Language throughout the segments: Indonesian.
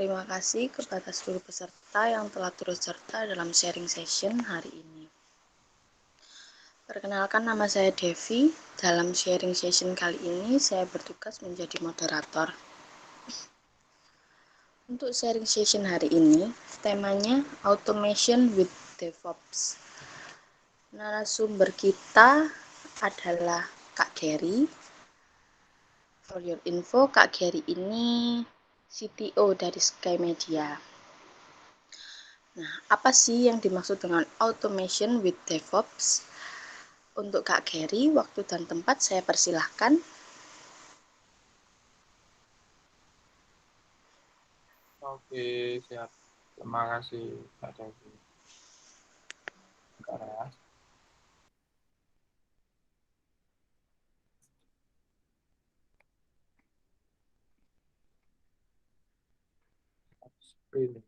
Terima kasih kepada seluruh peserta yang telah turut serta dalam sharing session hari ini. Perkenalkan, nama saya Devi. Dalam sharing session kali ini, saya bertugas menjadi moderator. Untuk sharing session hari ini, temanya Automation with DevOps. Narasumber kita adalah Kak Gary. For your info, Kak Gary ini CTO dari Sky Media. Nah, apa sih yang dimaksud dengan Automation with DevOps? Untuk Kak Gary, waktu dan tempat saya persilahkan. Oke, siap. Terima kasih, Pak Devi. Screen.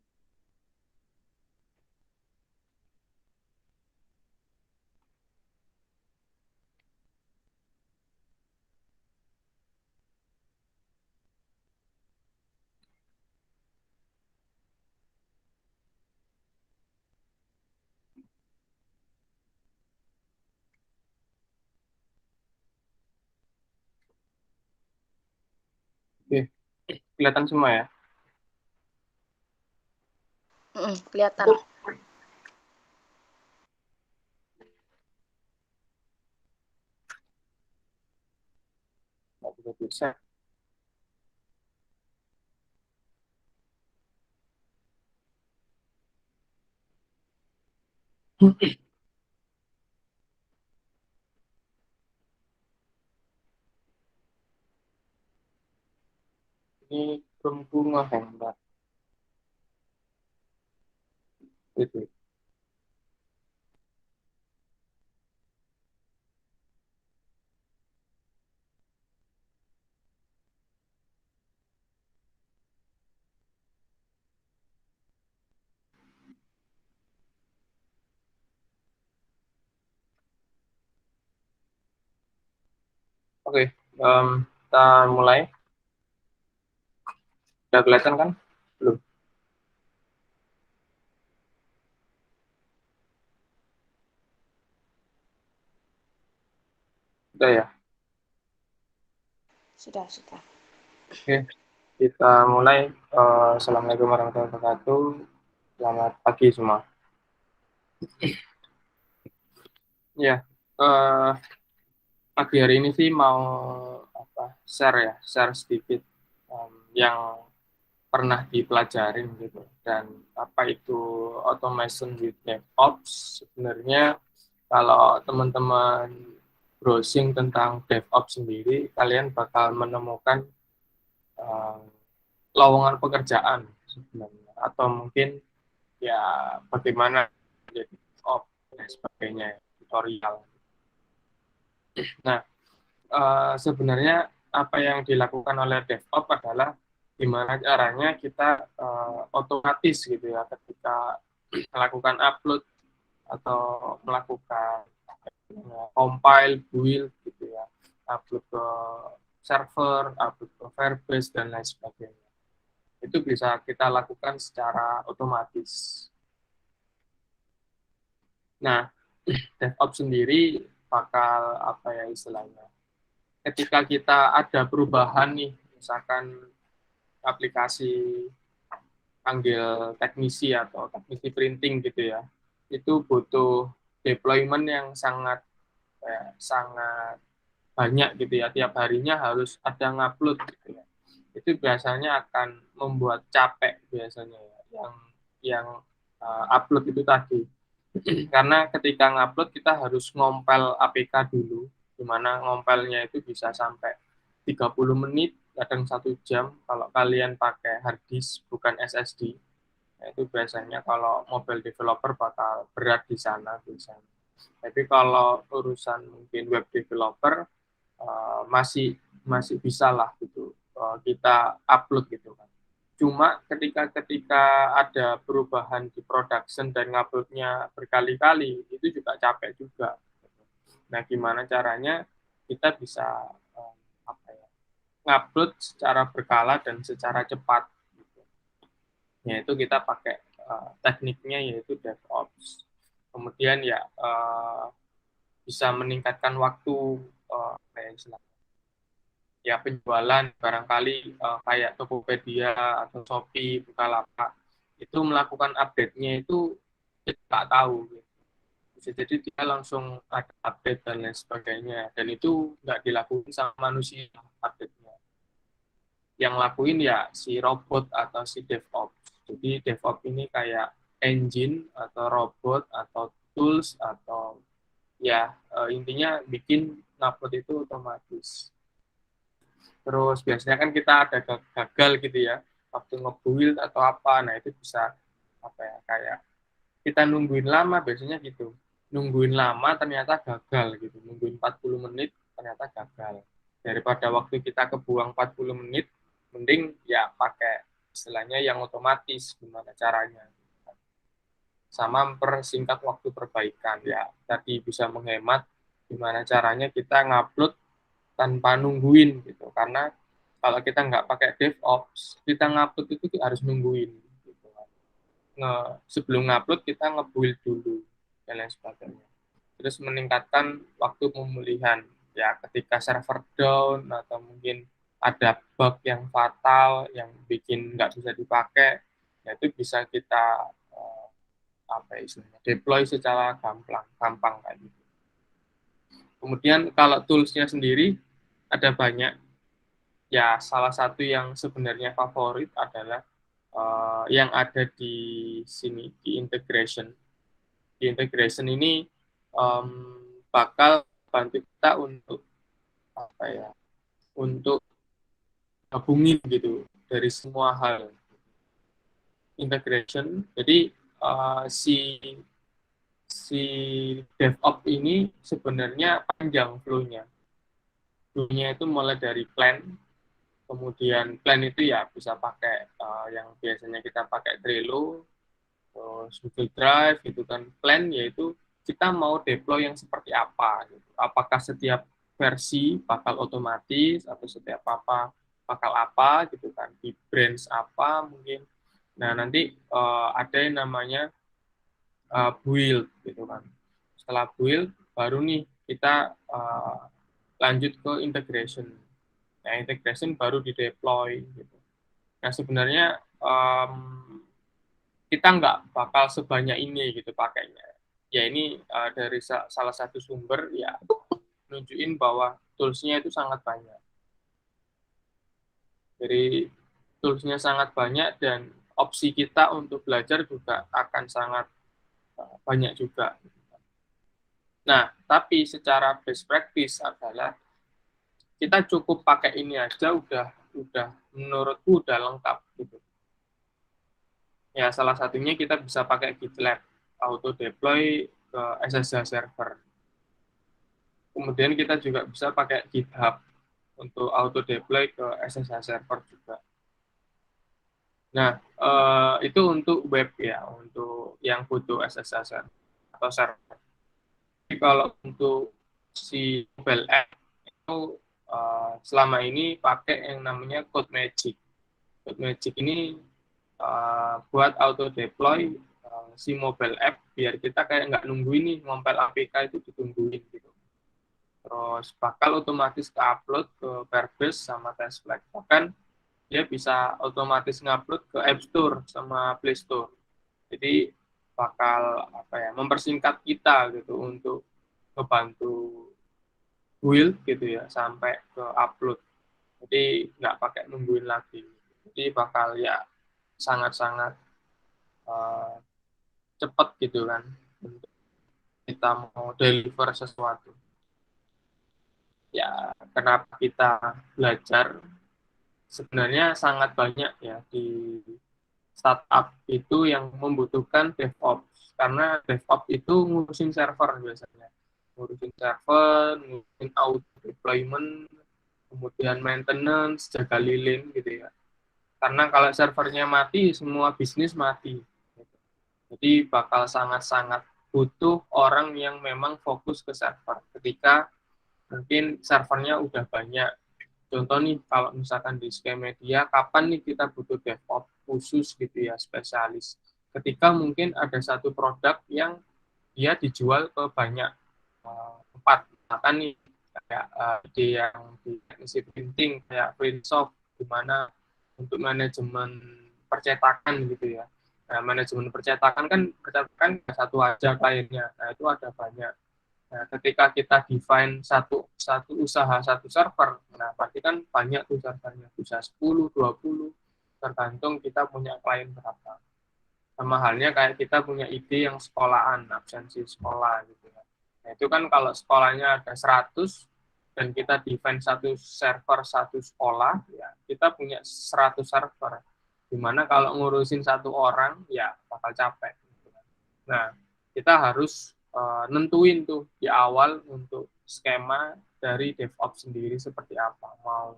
Oke, kelihatan semua ya? Kelihatan. Nggak bisa. Ini Chrome-ku ngehang, Mbak. Itu. Oke, kita mulai. Udah kelihatan kan? Belum? Udah ya? Sudah. Oke, kita mulai. Assalamualaikum warahmatullahi wabarakatuh. Selamat pagi semua. Ya, pagi hari ini sih mau share sedikit yang pernah dipelajarin gitu. Dan apa itu automation with DevOps? Sebenarnya kalau teman-teman browsing tentang DevOps sendiri, kalian bakal menemukan uh, lowongan pekerjaan sebenarnya, atau mungkin ya bagaimana jadi DevOps dan sebagainya, tutorial. Nah, sebenarnya apa yang dilakukan oleh DevOps adalah gimana caranya kita otomatis gitu ya ketika melakukan upload atau melakukan compile, build gitu ya, upload ke server, upload ke Firebase dan lain sebagainya. Itu bisa kita lakukan secara otomatis. Nah, DevOps sendiri bakal apa ya istilahnya? Ketika kita ada perubahan nih, misalkan aplikasi panggil teknisi atau teknisi printing gitu ya, itu butuh deployment yang sangat banyak gitu ya, tiap harinya harus ada ngupload gitu ya. Itu biasanya akan membuat capek biasanya ya, yang upload itu tadi. Karena ketika ngupload kita harus ngompel APK dulu, di mana ngompelnya itu bisa sampai 30 menit, kadang 1 jam kalau kalian pakai hard disk bukan SSD. Nah, itu biasanya kalau mobile developer bakal berat di sana biasanya. Tapi kalau urusan mungkin web developer masih masih bisa lah gitu kita upload gitu kan. Cuma ketika ada perubahan di production dan nguploadnya berkali-kali itu juga capek juga. Nah, gimana caranya kita bisa apa ya, ngupload secara berkala dan secara cepat gitu. yaitu kita pakai tekniknya yaitu DevOps. Kemudian ya bisa meningkatkan waktu penjualan barangkali kayak Tokopedia atau Shopee, Bukalapak itu melakukan update-nya itu kita nggak tahu. Bisa jadi dia langsung ada update dan lain sebagainya, dan itu nggak dilakukan sama manusia update-nya. Yang lakuin ya si robot atau si DevOps. Jadi DevOps ini kayak engine atau robot atau tools atau ya intinya bikin ngupload itu otomatis. Terus biasanya kan kita ada gagal gitu ya waktu nge-build atau apa, nah itu bisa apa ya kayak kita nungguin lama biasanya gitu, nungguin lama ternyata gagal gitu, nungguin 40 menit ternyata gagal, daripada waktu kita kebuang 40 menit mending ya pakai istilahnya yang otomatis. Gimana caranya sama mempersingkat waktu perbaikan ya, tadi bisa menghemat gimana caranya kita ngupload tanpa nungguin gitu, karena kalau kita nggak pakai DevOps kita ngupload itu harus nungguin gitu. Sebelum ngupload kita nge-build dulu dan lain sebagainya, terus meningkatkan waktu pemulihan ya ketika server down atau mungkin ada bug yang fatal yang bikin nggak bisa dipakai, ya itu bisa kita deploy secara gampang kayak gitu. Kemudian kalau toolsnya sendiri ada banyak. Ya, salah satu yang sebenarnya favorit adalah yang ada di sini, di integration. Di integration ini bakal bantu kita untuk apa ya, untuk gabungin gitu dari semua hal integration. Jadi si si DevOps ini sebenarnya panjang flow-nya. Flow-nya itu mulai dari plan. Kemudian plan itu ya bisa pakai yang biasanya kita pakai Trello, terus Google Drive gitu kan. Plan yaitu kita mau deploy yang seperti apa gitu. Apakah setiap versi bakal otomatis atau setiap apa bakal apa gitu kan, di branch apa mungkin. Nah, nanti ada yang namanya build gitu kan. Setelah build baru nih kita lanjut ke integration. Nah, integration baru di deploy gitu. Nah, sebenarnya kita nggak bakal sebanyak ini gitu pakainya. Ya ini dari salah satu sumber ya nunjukin bahwa toolsnya itu sangat banyak. Jadi toolsnya sangat banyak dan opsi kita untuk belajar juga akan sangat banyak juga. Nah, tapi secara best practice adalah kita cukup pakai ini aja udah menurutku udah lengkap gitu. Ya, salah satunya kita bisa pakai GitLab auto deploy ke SSH server. Kemudian kita juga bisa pakai GitHub untuk auto deploy ke SSH server juga. Nah, itu untuk web ya, untuk yang butuh SSH server atau server. Jadi kalau untuk si mobile app itu selama ini pakai yang namanya CodeMagic. CodeMagic ini buat auto deploy si mobile app biar kita kayak nggak nungguin nih ngompel APK itu ditungguin gitu. Terus bakal otomatis ke-upload ke Firebase sama TestFlight. Bahkan dia bisa otomatis ngupload ke App Store sama Play Store. Jadi bakal mempersingkat kita gitu untuk membantu build gitu ya sampai ke upload. Jadi nggak pakai nungguin lagi. Jadi bakal ya sangat-sangat cepat gitu kan untuk kita mau deliver sesuatu. Ya, kenapa kita belajar sebenarnya sangat banyak ya di startup itu yang membutuhkan DevOps, karena DevOps itu ngurusin server biasanya, ngurusin server, ngurusin auto deployment, kemudian maintenance, jaga lilin gitu ya. Karena kalau servernya mati, semua bisnis mati. Jadi bakal sangat-sangat butuh orang yang memang fokus ke server ketika mungkin servernya udah banyak contoh nih, kalau misalkan di Sky Media, kapan nih kita butuh DevOps khusus gitu ya, spesialis. Ketika mungkin ada satu produk yang dia dijual ke banyak tempat. Misalkan nih, kayak ide yang di teknisi printing, kayak Printsoft, di mana untuk manajemen percetakan gitu ya. Nah, manajemen percetakan kan satu aja kliennya. Nah, itu ada banyak. Nah, ketika kita define satu usaha, satu server, nah berarti kan banyak tuh servernya, bisa 10, 20, tergantung kita punya klien berapa. Sama halnya kayak kita punya ide yang sekolahan, absensi sekolah gitu ya. Nah, itu kan kalau sekolahnya ada 100 dan kita define satu server satu sekolah, ya kita punya 100 server. Dimana kalau ngurusin satu orang, ya bakal capek. Gitu. Nah, kita harus nentuin tuh di awal untuk skema dari DevOps sendiri seperti apa. Mau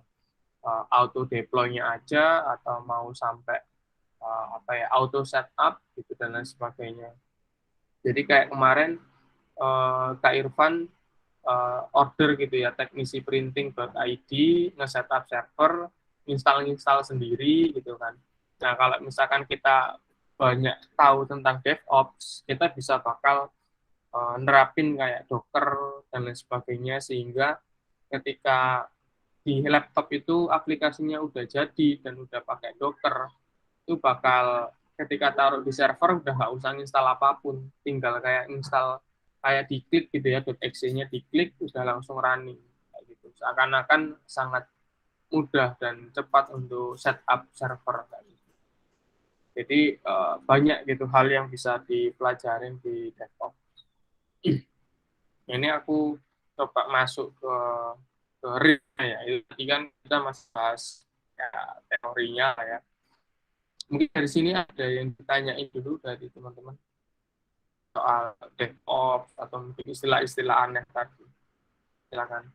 auto deploy-nya aja atau mau sampai auto setup gitu dan lain sebagainya. Jadi kayak kemarin Kak Irfan order gitu ya teknisi printing.id nge-setup server, install sendiri gitu kan. Nah, kalau misalkan kita banyak tahu tentang DevOps, kita bisa bakal nerapin kayak Docker dan lain sebagainya sehingga ketika di laptop itu aplikasinya udah jadi dan udah pakai Docker, itu bakal ketika taruh di server udah nggak usah install apapun, tinggal kayak install kayak diklik gitu ya, .exe-nya diklik udah langsung running kayak gitu. Seakan-akan sangat mudah dan cepat untuk setup server kayak gitu. Jadi banyak gitu hal yang bisa dipelajarin di DevOps. Ini aku coba masuk ke real ya. Itu kan kita masih bahas ya, teorinya ya. Mungkin dari sini ada yang ditanyain dulu dari teman-teman soal DevOps atau mungkin istilah-istilah aneh tadi. Silakan.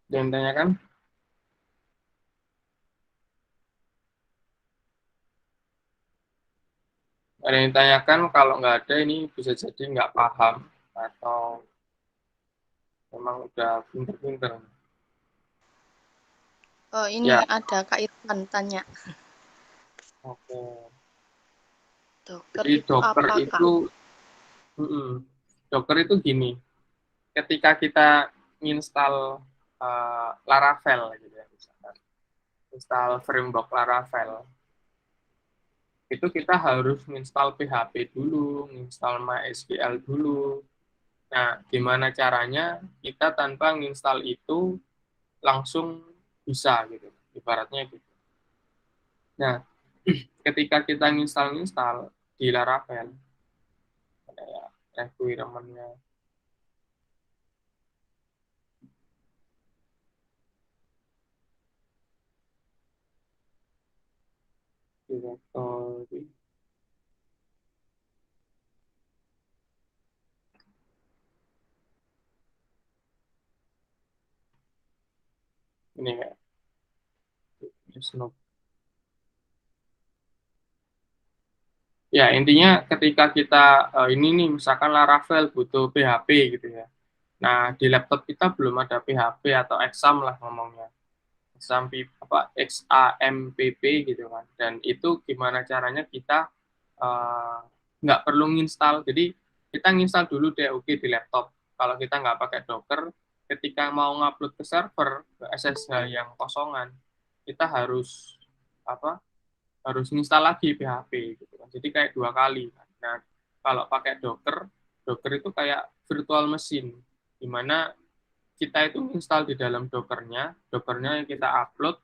Yang ditanyakan, ada yang ditanyakan kalau nggak ada ini bisa jadi nggak paham atau memang udah pinter-pinter. Oh, ini Ya, ada Kak Irfan tanya, oke. Docker Jadi itu Docker apa, Kak? itu, Docker itu gini, ketika kita install Laravel gitu ya, misalkan install framework Laravel, itu kita harus install PHP dulu, install MySQL dulu. Nah, gimana caranya kita tanpa install itu langsung bisa gitu, ibaratnya gitu. Nah, ketika kita install di Laravel, kayak requirement-nya, directory, ini ya, ya intinya ketika kita ini nih misalkan Laravel butuh PHP gitu ya. Nah di laptop kita belum ada PHP atau exam lah ngomongnya, exam XAMPP gitu kan. Dan itu gimana caranya kita uh, nggak perlu nginstal. Jadi kita nginstal dulu DOG di laptop. Kalau kita nggak pakai Docker, ketika mau ngupload ke server ke SSH yang kosongan, kita harus apa? Harus install lagi PHP gitu kan. Jadi kayak 2 kali. Nah, kalau pakai Docker, Docker itu kayak virtual machine, di mana kita itu install di dalam Dockernya, Dockernya yang kita upload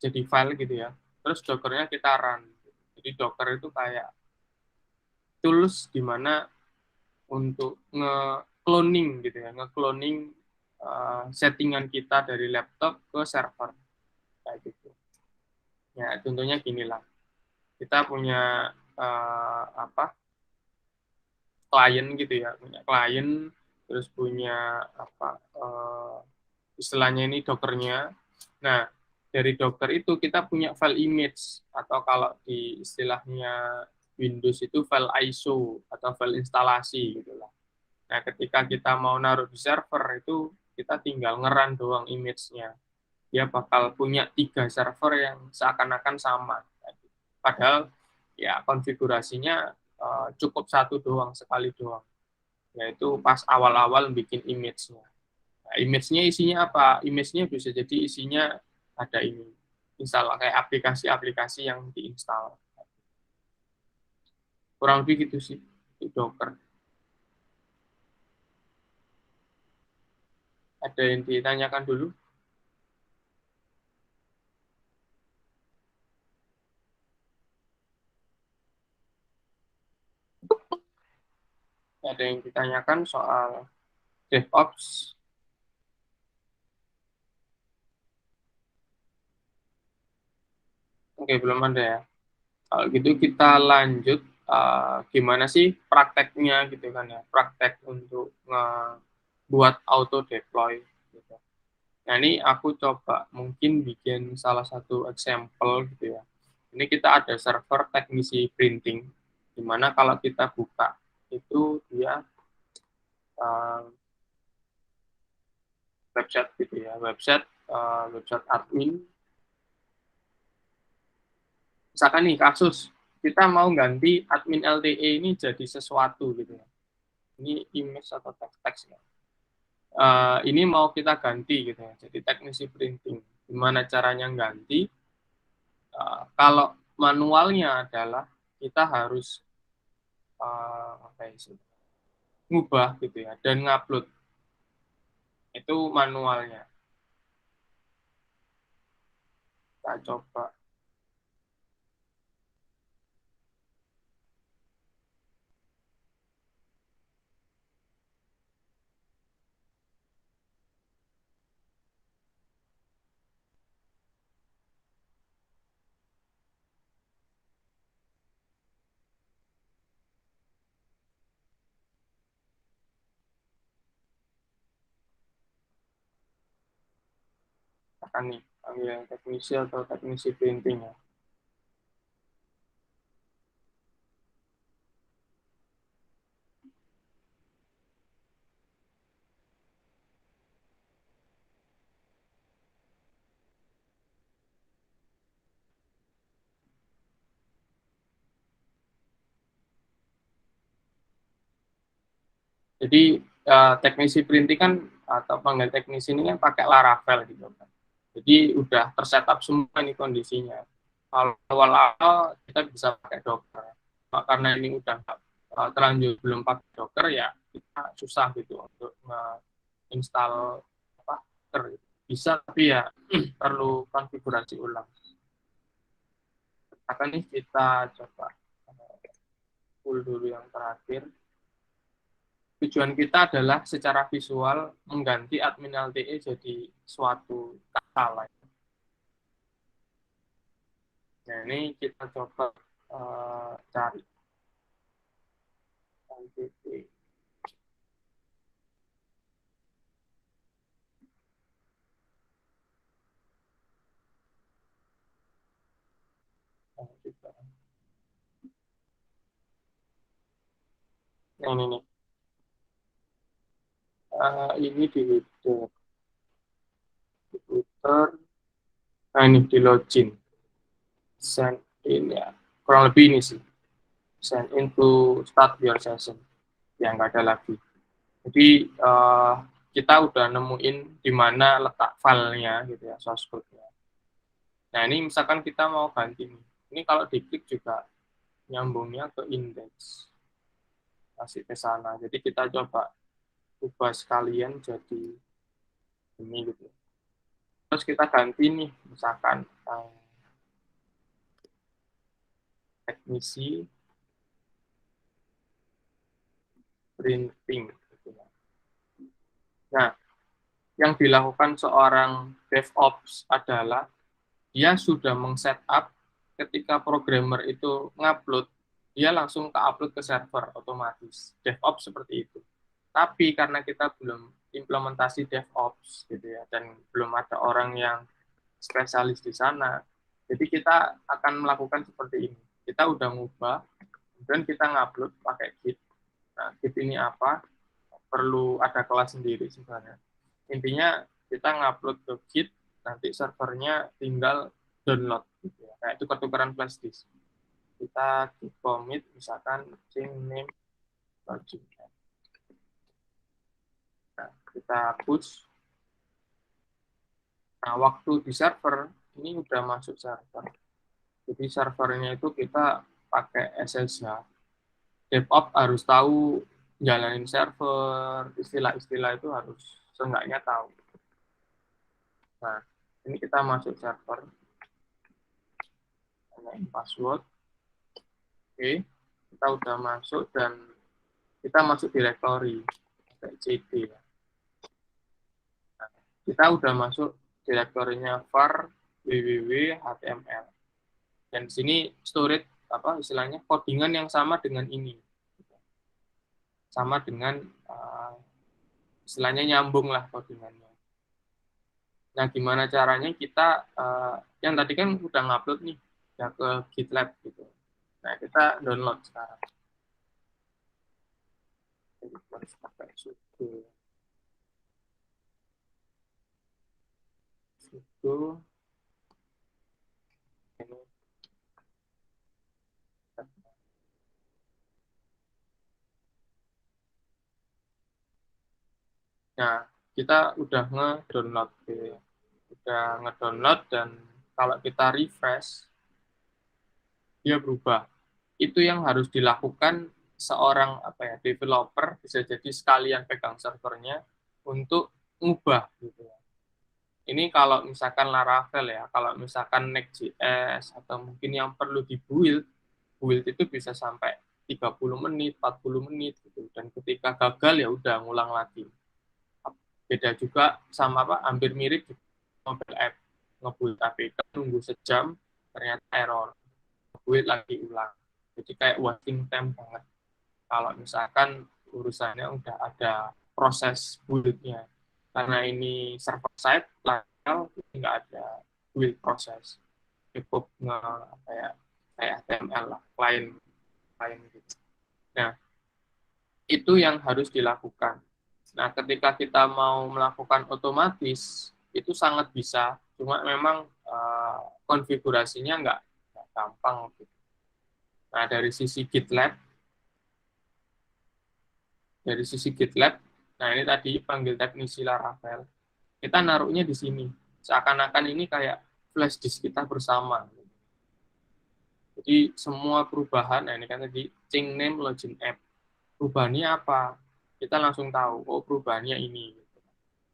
jadi file gitu ya. Terus Dockernya kita run. Jadi Docker itu kayak tools di mana untuk nge-cloning gitu ya, nge-cloning settingan kita dari laptop ke server kayak gitu. Ya, contohnya gini lah. Kita punya klien gitu ya, punya klien terus punya istilahnya ini Dockernya. Nah, dari Docker itu kita punya file image atau kalau di istilahnya Windows itu file ISO atau file instalasi gitu lah. Nah, ketika kita mau naruh di server itu kita tinggal ngeran doang image-nya. Dia bakal punya 3 server yang seakan-akan sama. Padahal ya konfigurasinya cukup satu doang, sekali doang. Yaitu pas awal-awal bikin image-nya. Nah, image-nya isinya apa? Image-nya bisa jadi isinya ada ini. Misal kayak aplikasi-aplikasi yang diinstal. Kurang lebih gitu sih, di Docker. Ada yang ditanyakan dulu? Ada yang ditanyakan soal DevOps? Oke, belum ada ya. Kalau gitu kita lanjut, gimana sih prakteknya gitu kan ya, praktek untuk buat auto deploy gitu. Nah, ini aku coba mungkin bikin salah satu example gitu ya. Ini kita ada server teknisi printing, dimana kalau kita buka itu dia uh, website gitu ya, website admin. Misalkan nih kasus kita mau ganti admin LTE ini jadi sesuatu gitu ya. Ini image atau teks-teks ya. Ini mau kita ganti gitu ya, jadi teknisi printing. Gimana caranya ganti? Kalau manualnya adalah kita harus apa ya, ngubah gitu ya dan ngupload, itu manualnya. Kita coba. Akan nih panggil teknisi atau teknisi printing ya. Jadi teknisi printing kan atau panggil teknisi ini kan pakai Laravel gitu kan. Jadi udah tersetup semua ini kondisinya. Kalau awal-awal kita bisa pakai Docker. Karena ini udah terlanjur belum pakai Docker ya kita susah gitu untuk install apa Docker. Bisa tapi ya perlu konfigurasi ulang. Akan nih kita coba full dulu yang terakhir. Tujuan kita adalah secara visual mengganti admin LTE jadi suatu kata lain. Nah, ini kita coba cari LTE. Nah, ini nih. Ini di Twitter. Nah, ini di login. Send in ya. Kurang lebih ini sih. Send in to start your session. Yang nggak ada lagi. Jadi kita udah nemuin di mana letak filenya gitu ya, source code-nya. Nah, ini misalkan kita mau ganti nih. Ini kalau diklik juga nyambungnya ke index. Masih ke sana. Jadi kita coba ubah sekalian jadi ini gitu. Terus kita ganti nih, misalkan teknisi printing. Gitu. Nah, yang dilakukan seorang DevOps adalah dia sudah meng-setup ketika programmer itu ngupload, dia langsung ke-upload ke server otomatis. DevOps seperti itu. Tapi karena kita belum implementasi DevOps gitu ya, dan belum ada orang yang spesialis di sana, jadi kita akan melakukan seperti ini. Kita udah ngubah, Kemudian kita ngupload pakai Git. Nah, Git ini apa? Perlu ada kelas sendiri sebenarnya. Intinya kita ngupload ke Git, nanti servernya tinggal download. Gitu ya. Kayak itu ketukeran flash disk. Kita git commit, misalkan change name login. Nah, kita push. Nah, waktu di server, ini udah masuk server. Jadi servernya itu kita pakai SSH. DevOps harus tahu jalanin server, istilah-istilah itu harus seenggaknya tahu. Nah, ini kita masuk server, tanyain password. Oke, kita udah masuk dan kita masuk directory, kayak cd. Nah, kita udah masuk direktorinya var www html. Dan di sini storage apa istilahnya codingan yang sama dengan ini. Sama dengan istilahnya nyambung lah codingannya. Nah, gimana caranya kita yang tadi kan udah ngupload nih ya ke GitLab gitu. Nah, kita download sekarang. Jadi harus pakai sudo ini. Nah, kita udah nge-download gitu ya. Udah nge-download dan kalau kita refresh dia berubah. Itu yang harus dilakukan seorang apa ya developer, bisa jadi sekalian pegang servernya untuk ngubah gitu ya. Ini kalau misalkan Laravel ya, kalau misalkan Next.js atau mungkin yang perlu build itu bisa sampai 30 menit, 40 menit gitu. Dan ketika gagal ya udah ngulang lagi. Beda juga sama apa, hampir mirip mobile app. Ngebuild APK tunggu sejam, ternyata error. Ngebuild lagi ulang. Jadi kayak wasting time banget. Kalau misalkan urusannya udah ada proses build-nya. Karena ini server side, Laravel nggak ada build proses. Cukup kayak HTML lah, klien gitu. Nah, itu yang harus dilakukan. Nah, ketika kita mau melakukan otomatis, itu sangat bisa, cuma memang konfigurasinya nggak gampang. Nah, dari sisi GitLab, nah ini tadi panggil teknisi Laravel, kita naruhnya di sini. Seakan-akan ini kayak flash disk kita bersama. Jadi semua perubahan, nah ini kan tadi change name login app. Perubahannya apa? Kita langsung tahu, oh perubahannya ini.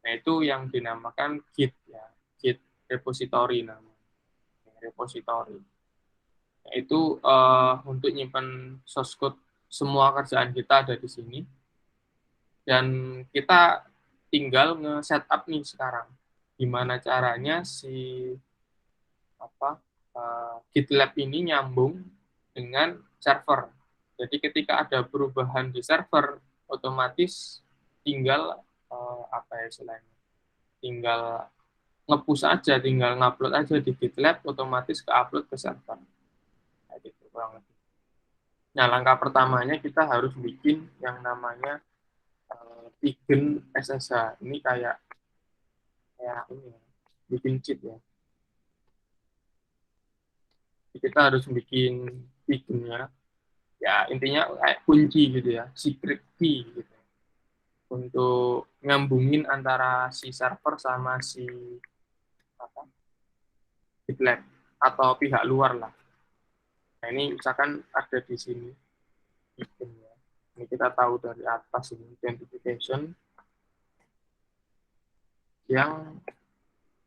Nah itu yang dinamakan Git ya, Git repository namanya. Repository. Nah, itu untuk nyimpan source code semua kerjaan kita ada di sini. Dan kita tinggal nge-setup nih sekarang. Gimana caranya si GitLab ini nyambung dengan server. Jadi ketika ada perubahan di server, otomatis tinggal apa ya istilahnya, tinggal nge-push aja, tinggal ngupload aja di GitLab, otomatis ke-upload ke server. Nah, gitu kurang lebih. Nah, langkah pertamanya kita harus bikin yang namanya Pigeon SSH. Ini kayak ini bikin cheat ya. Jadi kita harus bikin Pigeonnya. Ya intinya kayak kunci gitu ya, secret key gitu. Untuk ngambungin antara si server sama si apa, GitLab atau pihak luar lah. Nah ini misalkan ada di sini ya. Ini kita tahu dari atas ini identification yang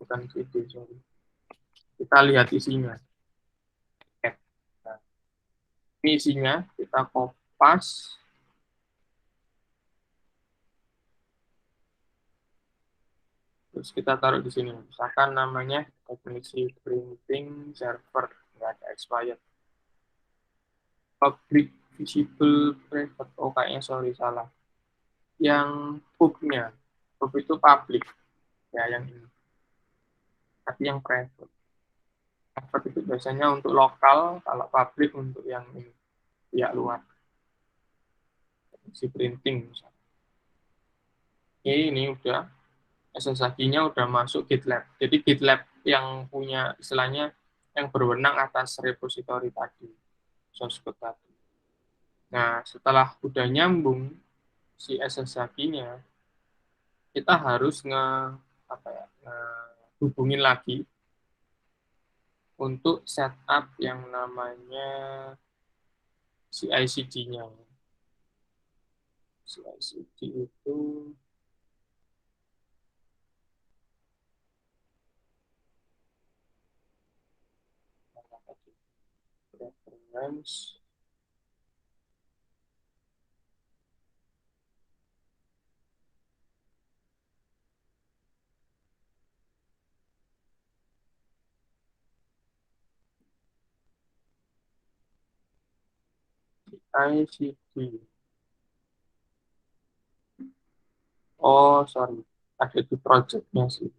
bukan CD, sorry. Kita lihat isinya. Nah, ini isinya kita kopas. Terus kita taruh di sini. Misalkan namanya definisi printing server, nggak ada expired. Public visible private, oh kayaknya sorry salah. Yang pub-nya, pub itu public, ya yang ini. Tapi yang private. Private itu biasanya untuk lokal, kalau public untuk yang ini. pihak luar, si printing misalnya. Oke, ini udah SSH-nya udah masuk GitLab. Jadi GitLab yang punya istilahnya yang berwenang atas repository tadi, source code tadi. Nah, setelah udah nyambung si SSH-nya, kita harus hubungin lagi untuk setup yang namanya CI/CD-nya. CI/CD itu reference CI/CD. Oh, sorry. Ada di project-nya sih.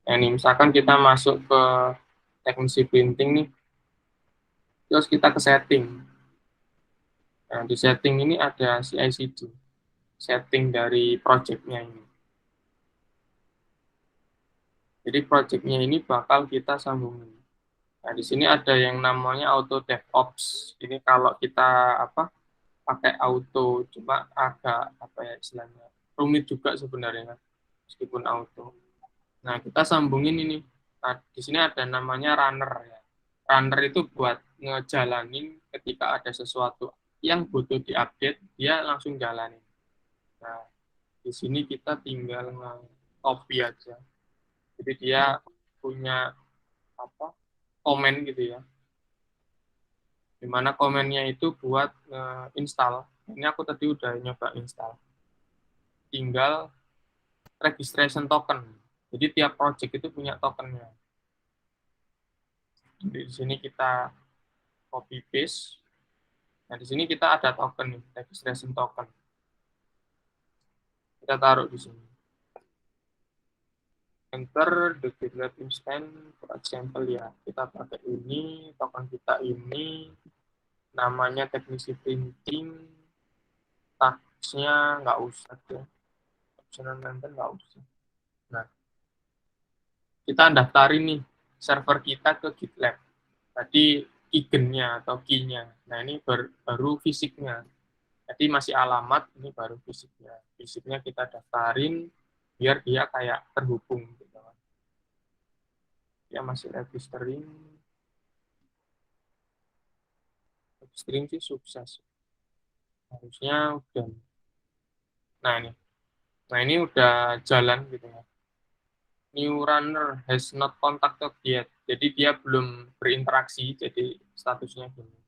Nah, ini misalkan kita masuk ke teknisi printing nih, terus kita ke setting. Nah, di setting ini ada CI/CD, setting dari project-nya ini. Jadi project-nya ini bakal kita sambungin. Nah, di sini ada yang namanya auto DevOps. Ini kalau kita pakai auto, cuma agak istilahnya rumit juga sebenarnya meskipun auto. Nah, kita sambungin ini. Nah, di sini ada namanya runner ya. Runner itu buat ngejalanin ketika ada sesuatu yang butuh diupdate, dia langsung jalanin. Nah, di sini kita tinggal nge-copy aja. Jadi dia punya komen gitu ya. Dimana komennya itu buat install. Ini aku tadi udah nyoba install. Tinggal registration token. Jadi tiap project itu punya tokennya. Jadi di sini kita copy paste. Nah, di sini kita ada token nih, registration token. Kita taruh di sini. Enter the GitLab instance, for example ya. Kita pakai ini, token kita ini, namanya teknisi printing, tagsnya nggak usah ya. Optional member nggak usah. Nah, kita daftarin nih server kita ke GitLab. Tadi igennya atau key-nya. Nah, ini baru fisiknya. Jadi masih alamat, ini baru fisiknya. Fisiknya kita daftarin biar dia kayak terhubung gitu. Dia masih registering. Registering sih sukses. Harusnya udah. Nah ini udah jalan gitu ya. New runner has not contacted yet. Jadi dia belum berinteraksi, jadi statusnya gini.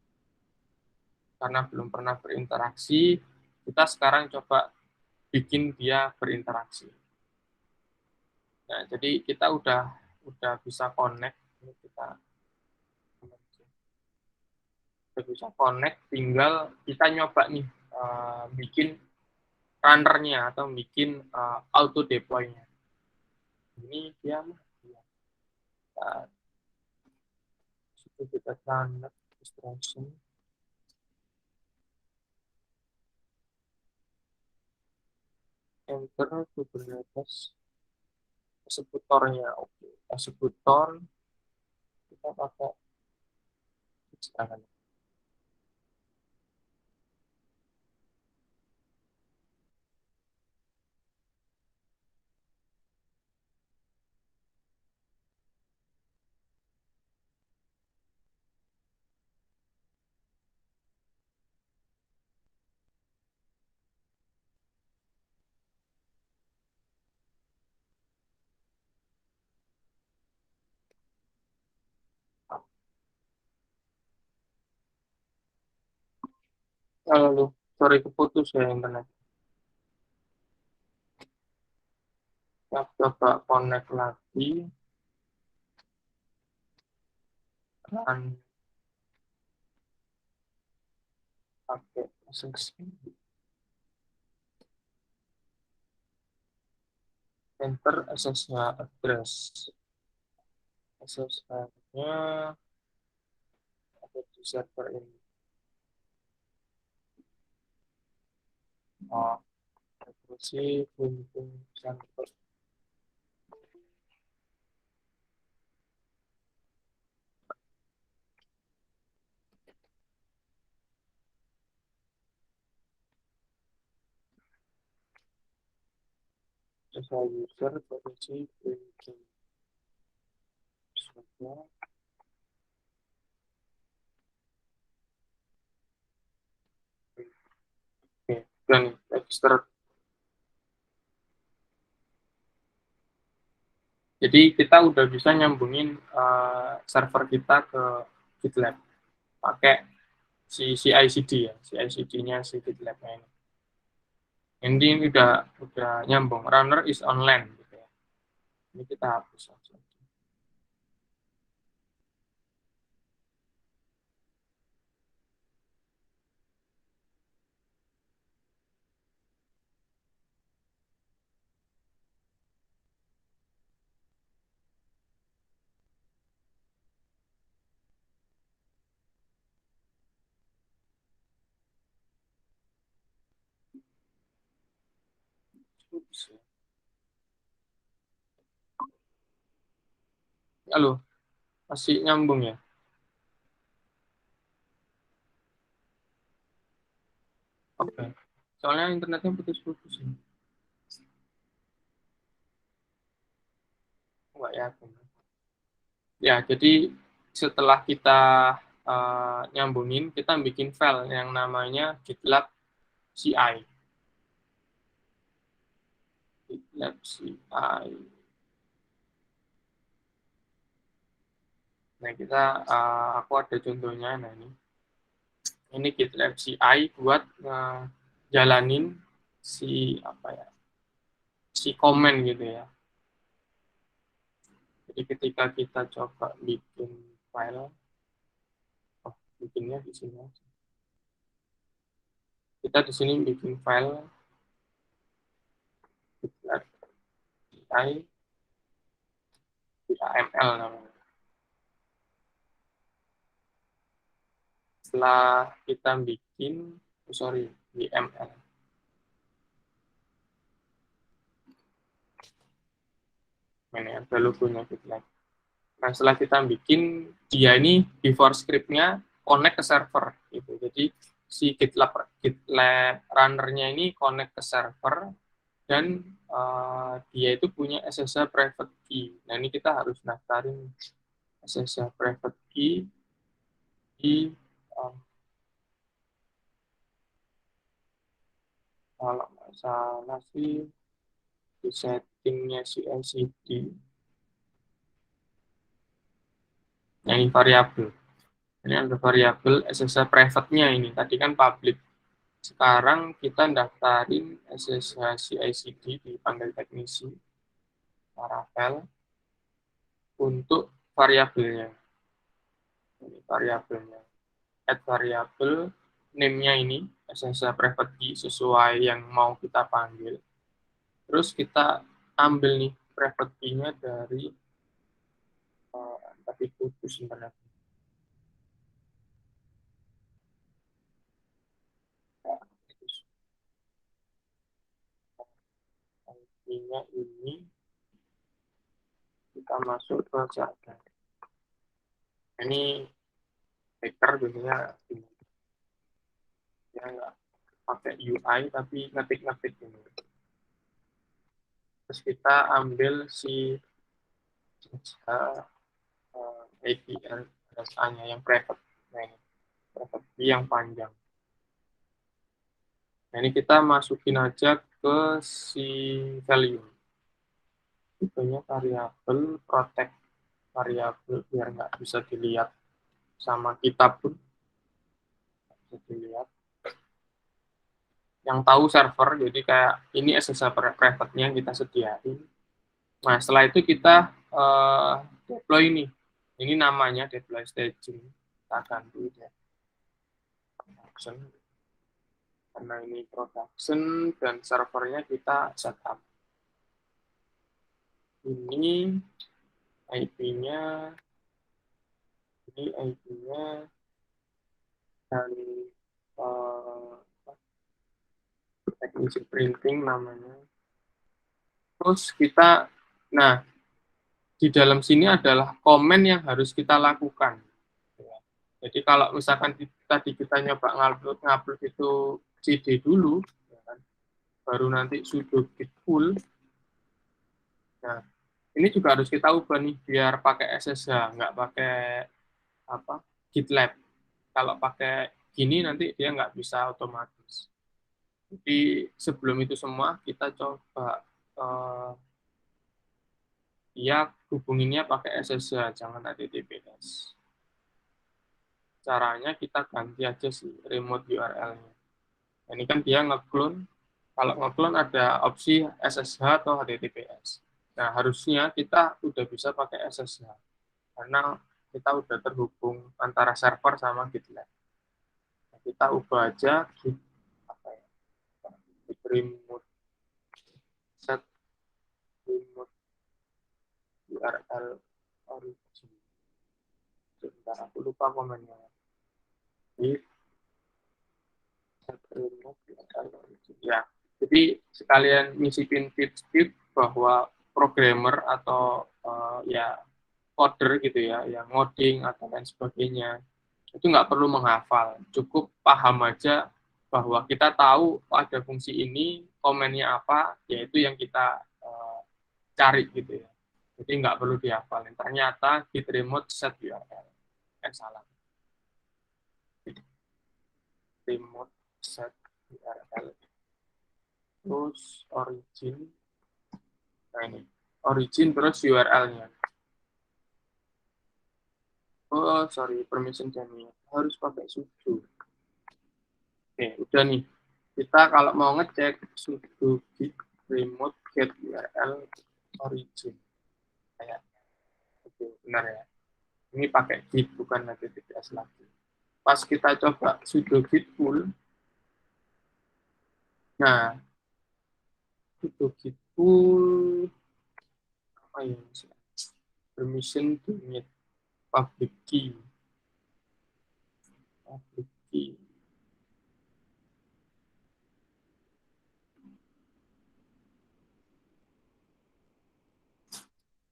Karena belum pernah berinteraksi, kita sekarang coba bikin dia berinteraksi. Nah, jadi kita udah bisa connect. Ini kita udah bisa connect, tinggal kita nyoba nih bikin runnernya atau bikin auto deploy-nya. Ini dia kita runner instruction. Enter Kubernetes eksekutornya. Oke, eksekutor kita pakai sekarang. Lalu, sorry keputus ya internet. Kita coba connect lagi. Dan pakai SSH. Enter SSH address. SSH-nya ada di server ini. Oh, revolusi Buntung Server. Asal user revolusi Buntung Server. Oke, dan register. Jadi kita udah bisa nyambungin server kita ke GitLab pakai si CI/CD ya, CI/CD-nya si GitLab-nya ini. Ini udah nyambung. Runner is online gitu ya. Ini kita hapus aja. Ups. Halo, masih nyambung ya? Oke. Soalnya internetnya putus-putus ini. Nggak yakin. Ya, jadi setelah kita nyambungin, kita bikin file yang namanya GitLab CI. GitLab CI. Nah, aku ada contohnya. Nah, ini GitLab CI buat jalanin si apa ya, si komen gitu ya. Jadi ketika kita coba bikin file, bikinnya di sini aja. Kita di sini bikin file GitLab CI AML namanya. Setelah kita bikin, YML. Ini ada logonya GitLab. Nah, setelah kita bikin, dia ini before script-nya connect ke server. Gitu. Jadi, si GitLab runner-nya ini connect ke server, dan dia itu punya SSH private key. Nah, ini kita harus daftarin SSH private key di uh, kalau nggak salah sih di settingnya si LCD. Nah, ini variabel. Ini ada variabel SSH private-nya ini. Tadi kan public. Sekarang kita daftarin SSH CICD dipanggil teknisi Laravel untuk variabelnya. Ini variabelnya. Add variabel name-nya ini SSH private key sesuai yang mau kita panggil. Terus kita ambil nih private key-nya dari tapi khusus sebenarnya. Key-nya ini kita masuk ke Jargon. Ini hacker biasanya ya nggak pakai UI tapi ngetik-ngetik ini. Terus kita ambil si API RSA-nya yang private. Nah, ini private key yang panjang. Nah, ini kita masukin aja ke si value. Tipenya variabel protect variabel biar nggak bisa dilihat sama kita pun bisa dilihat. Yang tahu server, jadi kayak ini SSH private-nya yang kita sediain. Nah, setelah itu kita deploy ini. Ini namanya deploy staging. Kita ganti ya. Production. Karena ini production dan servernya kita setup. Ini IP-nya, ini IP-nya dan teknisi printing namanya. Terus kita, nah di dalam sini adalah komen yang harus kita lakukan. Jadi kalau misalkan tadi kita nyoba ngupload itu CD dulu, ya kan, baru nanti sudo git full. Nah, ini juga harus kita ubah nih biar pakai SSH, nggak pakai apa GitLab. Kalau pakai gini nanti dia nggak bisa otomatis. Jadi sebelum itu semua kita coba dia hubunginnya pakai SSH, jangan HTTPS. Caranya kita ganti aja sih remote URL-nya. Ini kan dia ngeklon, kalau ngeklon ada opsi SSH atau HTTPS. Nah, harusnya kita udah bisa pakai SSH, karena kita udah terhubung antara server sama GitLab. Nah, kita ubah aja git, apa ya, git remote, set remote URL origin. Sebentar, aku lupa komennya. Git set remote URL origin. Ya, jadi sekalian nyisipin tips-tips bahwa programmer atau ya coder gitu ya, yang ngoding atau lain sebagainya, itu nggak perlu menghafal, cukup paham aja bahwa kita tahu ada fungsi ini, komennya apa, yaitu yang kita cari gitu ya. Jadi nggak perlu dihafalin. Ternyata git remote set URL. Salah. Remote set URL. Terus origin. Nah ini. Origin terus URL-nya. Oh, sorry. Permission jamnya. Harus pakai sudo. Oke, udah nih. Kita kalau mau ngecek sudo git remote get URL origin. Kayak, oke, benar ya. Ini pakai git bukan HTTPS lagi. Pas kita coba sudo git full, nah sudo git full apa ya? Permission to meet public key. Public key.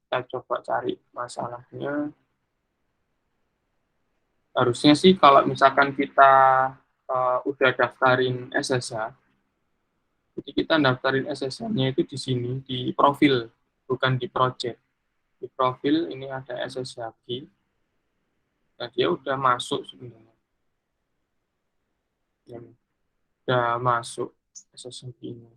Kita coba cari masalahnya. Harusnya sih kalau misalkan kita udah daftarin SSH, jadi kita daftarin SSH-nya itu di sini, di profil, bukan di project. Di profil ini ada SSH key, nah dia udah masuk sebenarnya. Ya, udah masuk SSH key-nya.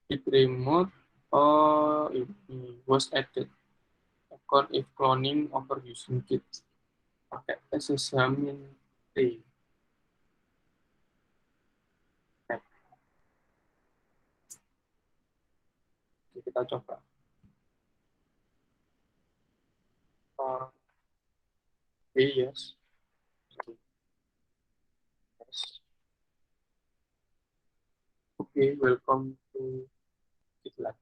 Git remote, oh ini was added. Account if cloning over using Git. Pakai SSH min T. Kita coba. Yes. Yes. Oke, welcome to GitLab.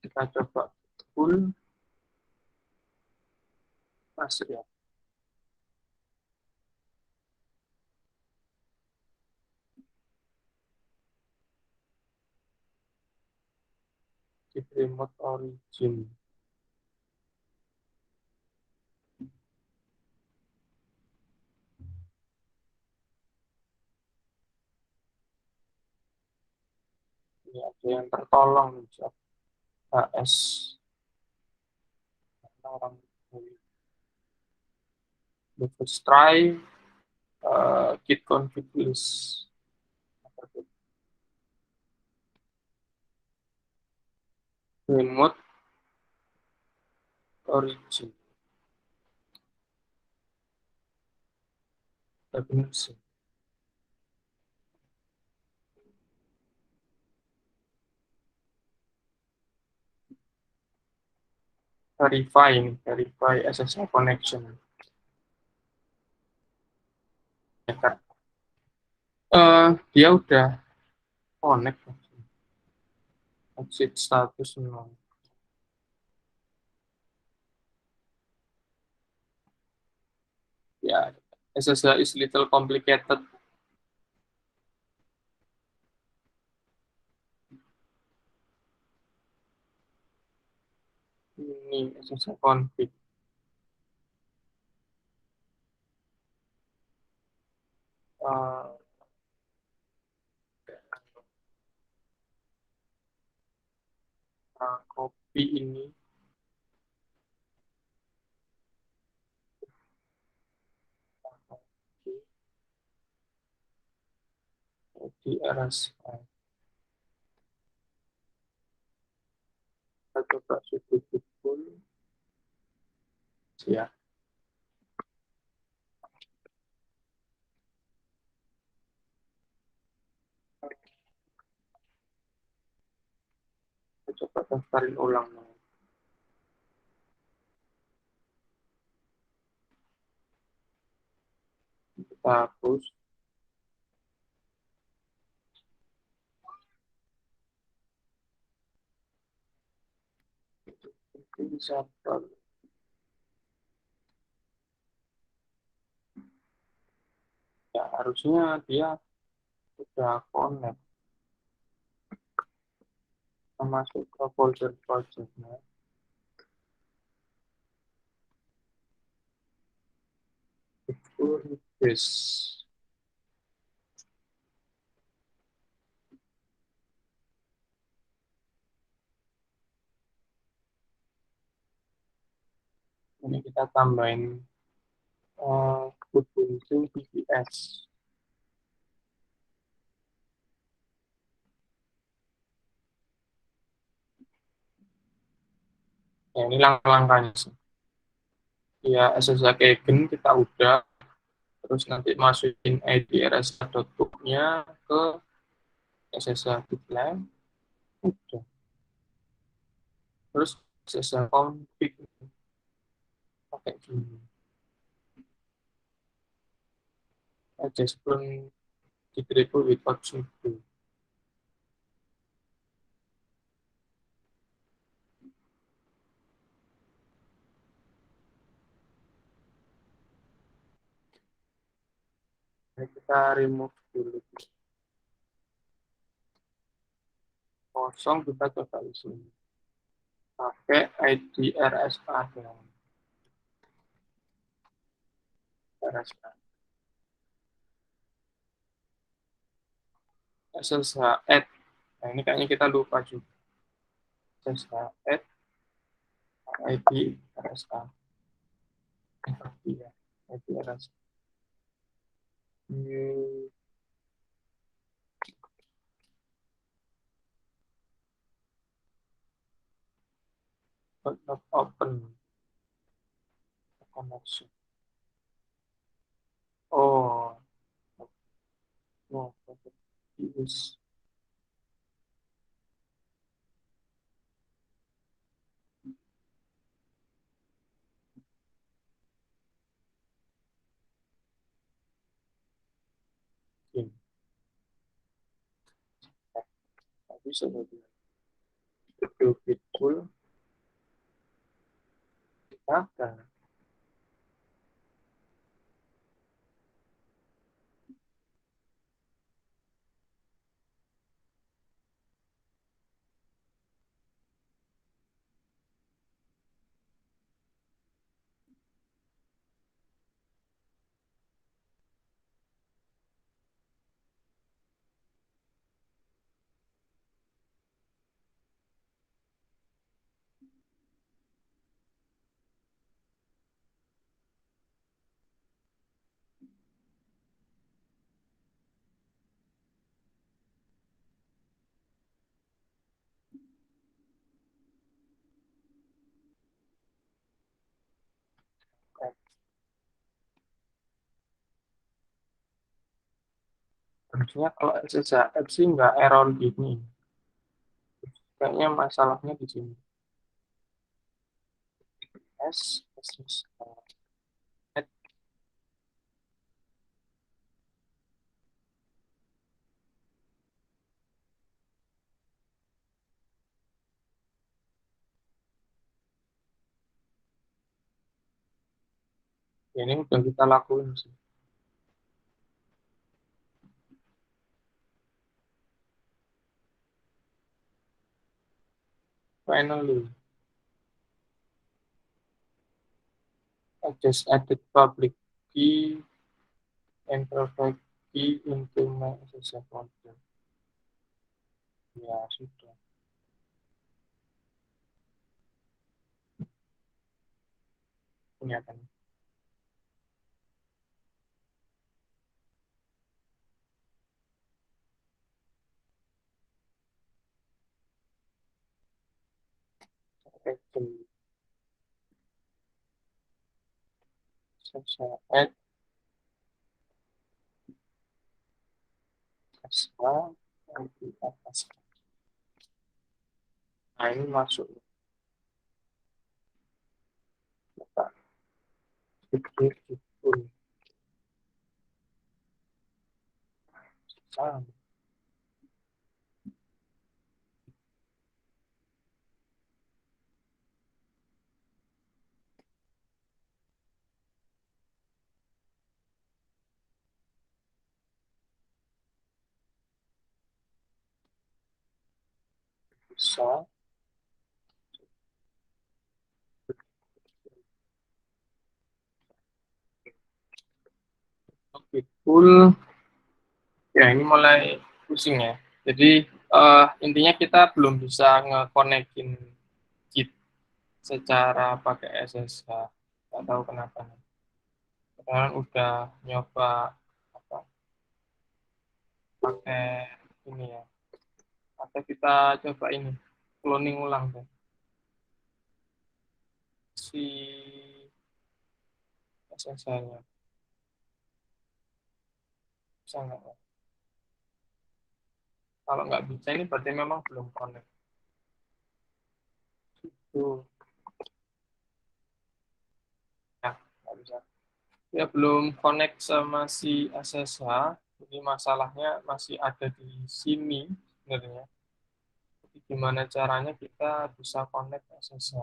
Kita coba full masuk ya. Git remote origin. Ini ada yang tertolong nih, HS. Orang the first try git config list. Remote origin. Benar sih. Verify SSL connection. Ya, kan? Dia udah connect. Exit status memang. Ya, SSH is little complicated. Ini SSH config. Uh, copy ini di RSA. Kita coba sudo full ya. Kita coba daftarin ulang. Kita hapus. Itu bisa ya, harusnya dia sudah connect. Kita masuk ke folder projectnya. Itu this. Ini kita tambahin Ubuntu VPS. Ya, ini langkah-langkahnya sih. Ya, SSH Keygen kita udah. Terus nanti masukin ID RSA.book-nya ke SSH Bitlam. Udah. Terus SSH config pakai gini. Just run git repo without sudo. Ini kita remove dulu. Kosong kita coba isi. Pakai ID RSA dan RSA. SSH add. Nah, ini kayaknya kita lupa juga. SSH add ID RSA. Iya, ID RSA. New but not open connection. Oh, no, use. Okay. Tapi sebetulnya itu fitur kita harusnya kalau SSH sih nggak error gini. Kayaknya masalahnya di sini. SSH add. Ya, ini udah kita lakuin sih. Finally. just added public key and private key into my SSH folder. Ya, sudah. Punya kan. Oke, saya add SH di atas. Nah, ini masuk. Kita klik gitu. Sama. Bisa. Oke, full. Ya, ini mulai pusing ya. Jadi, intinya kita belum bisa nge-connectin Git secara pakai SSH. Nggak tahu kenapa. Sekarang udah nyoba apa, pakai ini ya. Atau kita coba ini, cloning ulang deh. Si SSH-nya. Bisa nggak ya? Kalau nggak bisa ini berarti memang belum connect. Tuh, ya, nggak bisa. Ya belum connect sama si SSH. Jadi masalahnya masih ada di sini sebenarnya. Jadi gimana caranya kita bisa connect SSH?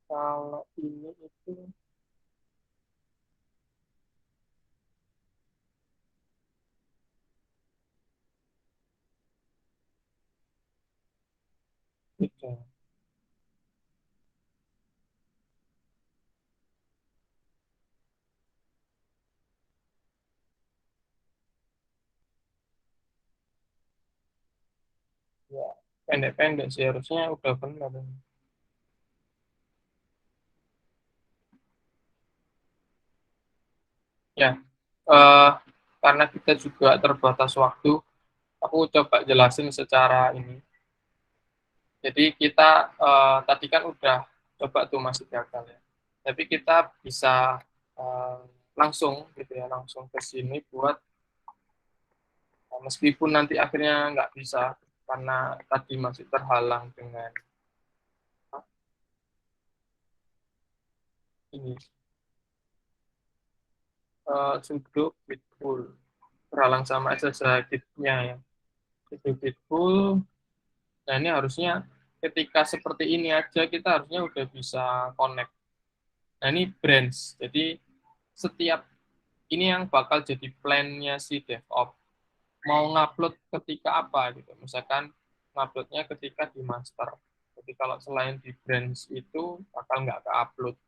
Kalau ini itu tidak. Ya, pendek-pendek sih harusnya udah benar. Ya, eh, karena kita juga terbatas waktu, aku coba jelasin secara ini. Jadi kita tadi kan udah coba tuh masih gagal ya. Tapi kita bisa eh, langsung gitu ya, langsung ke sini buat meskipun nanti akhirnya nggak bisa karena tadi masih terhalang dengan ini sudo git pull terhalang sama SSH git-nya ya. Sudo git pull. Nah ini harusnya ketika seperti ini aja kita harusnya udah bisa connect. Nah ini branch. Jadi setiap ini yang bakal jadi plan-nya si DevOps. Mau ngupload ketika apa gitu. Misalkan nguploadnya ketika di master. Jadi kalau selain di branch itu bakal nggak ke-upload.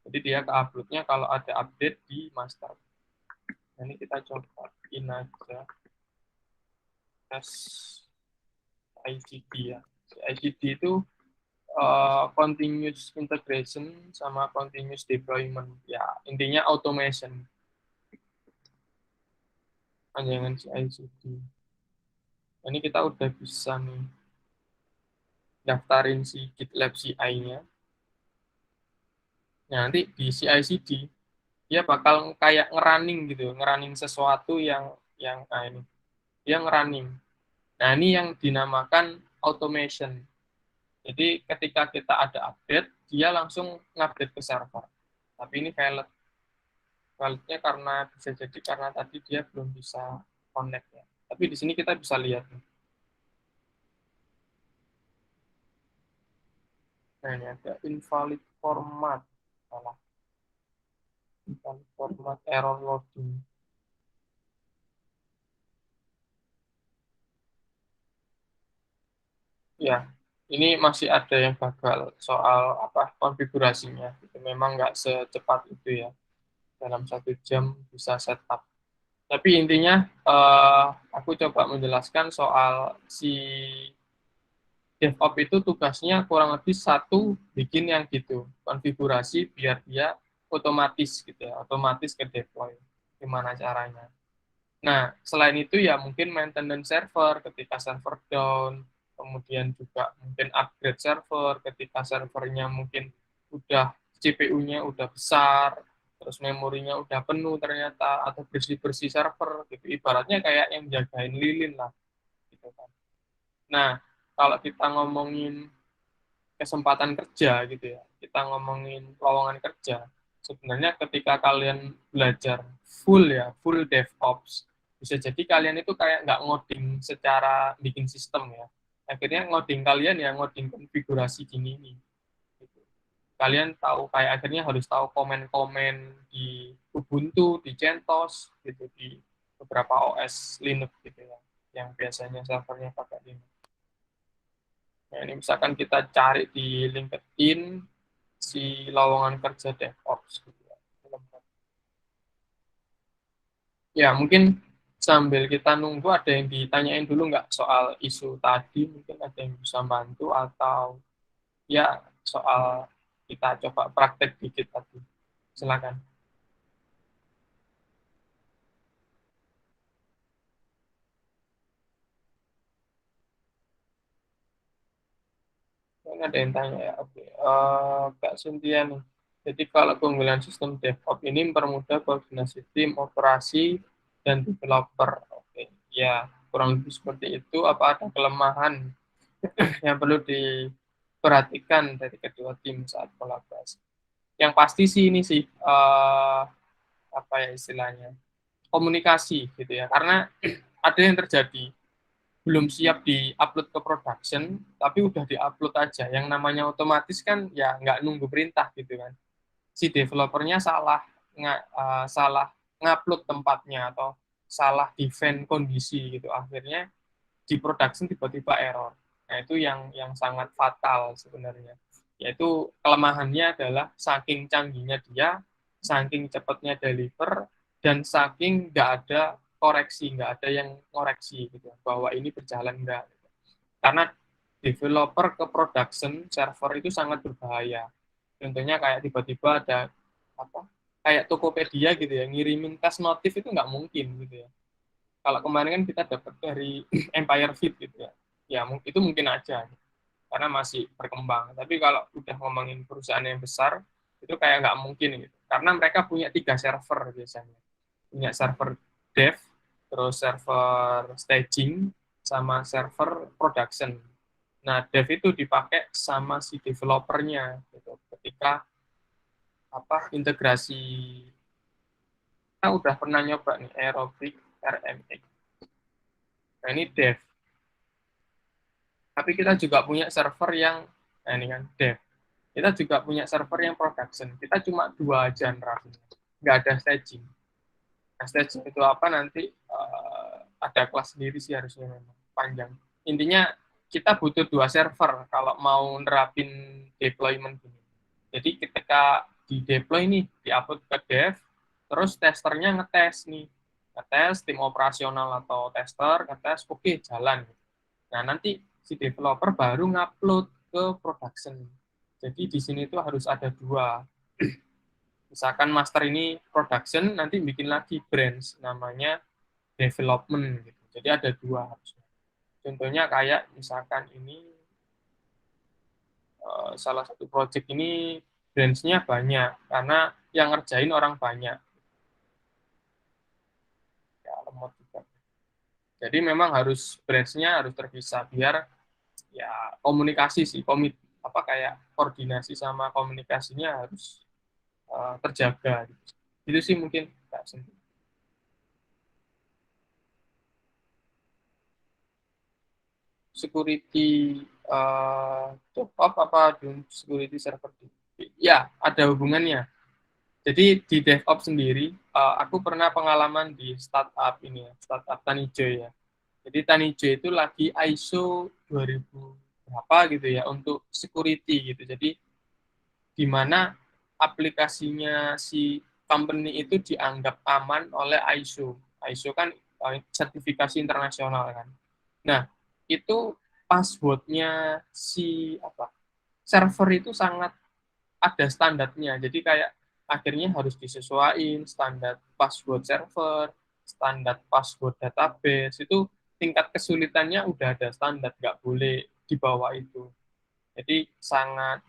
Jadi dia ke-uploadnya kalau ada update di master. Nah, ini kita coba in aja tes ICD ya. ICD itu continuous integration sama continuous deployment. Ya, intinya automation. Panjangan CI/CD. Ini kita udah bisa nih daftarin si GitLab CI-nya. Nah, nanti di CI/CD dia bakal kayak ngerunning gitu, ngerunning sesuatu yang ini. Dia ngerunning. Nah, ini yang dinamakan automation. Jadi ketika kita ada update, dia langsung ngupdate ke server. Tapi ini valid. Validnya karena bisa jadi karena tadi dia belum bisa connect ya. Tapi di sini kita bisa lihat. Nah, ini ada invalid format. Salah. Invalid format error loading. Ya, ini masih ada yang gagal soal apa konfigurasinya. Itu memang nggak secepat itu ya. Dalam 1 jam bisa setup. Tapi intinya aku coba menjelaskan soal si DevOps itu tugasnya kurang lebih satu bikin yang gitu konfigurasi biar dia otomatis gitu ya, otomatis ke deploy. Gimana caranya? Nah, selain itu ya mungkin maintenance server ketika server down, kemudian juga mungkin upgrade server ketika servernya mungkin udah CPU-nya udah besar, terus memorinya udah penuh ternyata, atau bersih-bersih server gitu. Ibaratnya kayak yang jagain lilin lah gitu kan. Nah, kalau kita ngomongin kesempatan kerja gitu ya, kita ngomongin lowongan kerja, sebenarnya ketika kalian belajar full DevOps, bisa jadi kalian itu kayak nggak ngoding secara bikin sistem ya, akhirnya ngoding kalian ya ngoding konfigurasi gini nih gitu. Kalian tahu kayak akhirnya harus tahu komen-komen di Ubuntu, di CentOS gitu, di beberapa OS Linux gitu ya, yang biasanya servernya pakai Linux. Nah, ini misalkan kita cari di LinkedIn si lowongan kerja DevOps gitu ya. Ya, mungkin sambil kita nunggu ada yang ditanyain dulu nggak soal isu tadi, mungkin ada yang bisa bantu atau ya soal kita coba praktek dikit tadi. Silakan. Ini ada yang tanya ya. Oke. Kak Cynthia nih. Jadi kalau penggunaan sistem DevOps ini mempermudah koordinasi tim, operasi, dan developer. Oke. Ya, kurang lebih seperti itu. Apa ada kelemahan yang perlu diperhatikan dari kedua tim saat kolaborasi? Yang pasti sih ini sih apa ya istilahnya komunikasi gitu ya. Karena ada yang terjadi belum siap di-upload ke production, tapi udah di-upload aja. Yang namanya otomatis kan ya nggak nunggu perintah gitu kan. Si developernya salah ngupload tempatnya atau salah define kondisi gitu. Akhirnya di production tiba-tiba error. Nah, itu yang sangat fatal sebenarnya. Yaitu kelemahannya adalah saking canggihnya dia, saking cepatnya deliver, dan saking nggak ada koreksi, nggak ada yang koreksi gitu bahwa ini berjalan nggak. Karena developer ke production server itu sangat berbahaya. Contohnya kayak tiba-tiba ada apa kayak Tokopedia gitu ya ngirimin tes notif itu nggak mungkin gitu ya. Kalau kemarin kan kita dapat dari Empire Fit gitu ya, ya itu mungkin aja karena masih berkembang. Tapi kalau udah ngomongin perusahaan yang besar, itu kayak nggak mungkin gitu. Karena mereka punya 3 server biasanya. Punya server dev, terus server staging, sama server production. Nah, dev itu dipakai sama si developernya gitu. Ketika apa integrasi, kita udah pernah nyoba nih Aerobic RMX. Nah, ini dev. Tapi kita juga punya server yang, nah ini kan dev. Kita juga punya server yang production. Kita cuma 2 aja nerapinnya. Nggak ada staging. Nah, staging itu apa nanti ada kelas sendiri sih harusnya memang panjang. Intinya kita butuh 2 server kalau mau nerapin deployment ini. Jadi ketika di deploy nih, di-upload ke dev, terus testernya ngetes nih. Ngetes, tim operasional atau tester, ngetes, oke, jalan. Nah, nanti si developer baru ngupload ke production. Jadi di sini tuh harus ada 2. Misalkan master ini production, nanti bikin lagi branch namanya development gitu. Jadi ada 2 harusnya. Contohnya kayak misalkan ini salah satu project ini branch-nya banyak karena yang ngerjain orang banyak. Ya, lemot juga. Jadi memang harus branch-nya harus terpisah biar ya komunikasi sih apa kayak koordinasi sama komunikasinya harus terjaga gitu. Itu sih mungkin Kak Sinti. Security top up apa security server ya ada hubungannya. Jadi di DevOps sendiri aku pernah pengalaman di startup ini ya, startup Tanijo ya. Jadi Tanijo itu lagi ISO 2000 berapa gitu ya untuk security gitu. Jadi di mana aplikasinya si company itu dianggap aman oleh ISO. ISO kan sertifikasi internasional kan. Nah, itu passwordnya si server itu sangat ada standarnya. Jadi kayak akhirnya harus disesuaikan standar password server, standar password database. Itu tingkat kesulitannya udah ada standar, nggak boleh di bawah itu. Jadi sangat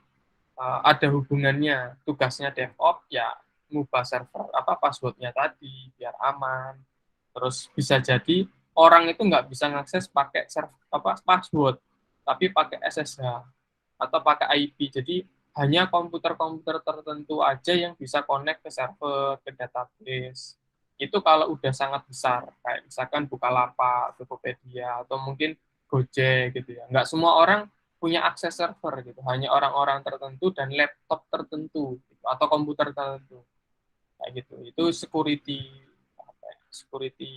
ada hubungannya. Tugasnya DevOps ya ngubah server passwordnya tadi biar aman. Terus bisa jadi orang itu nggak bisa ngakses pakai server password, tapi pakai SSH atau pakai IP. Jadi hanya komputer-komputer tertentu aja yang bisa connect ke server, ke database. Itu kalau udah sangat besar, kayak misalkan Bukalapak, Tokopedia, atau mungkin Gojek gitu ya. Nggak semua orang punya akses server gitu, hanya orang-orang tertentu dan laptop tertentu gitu, atau komputer tertentu kayak gitu. Itu security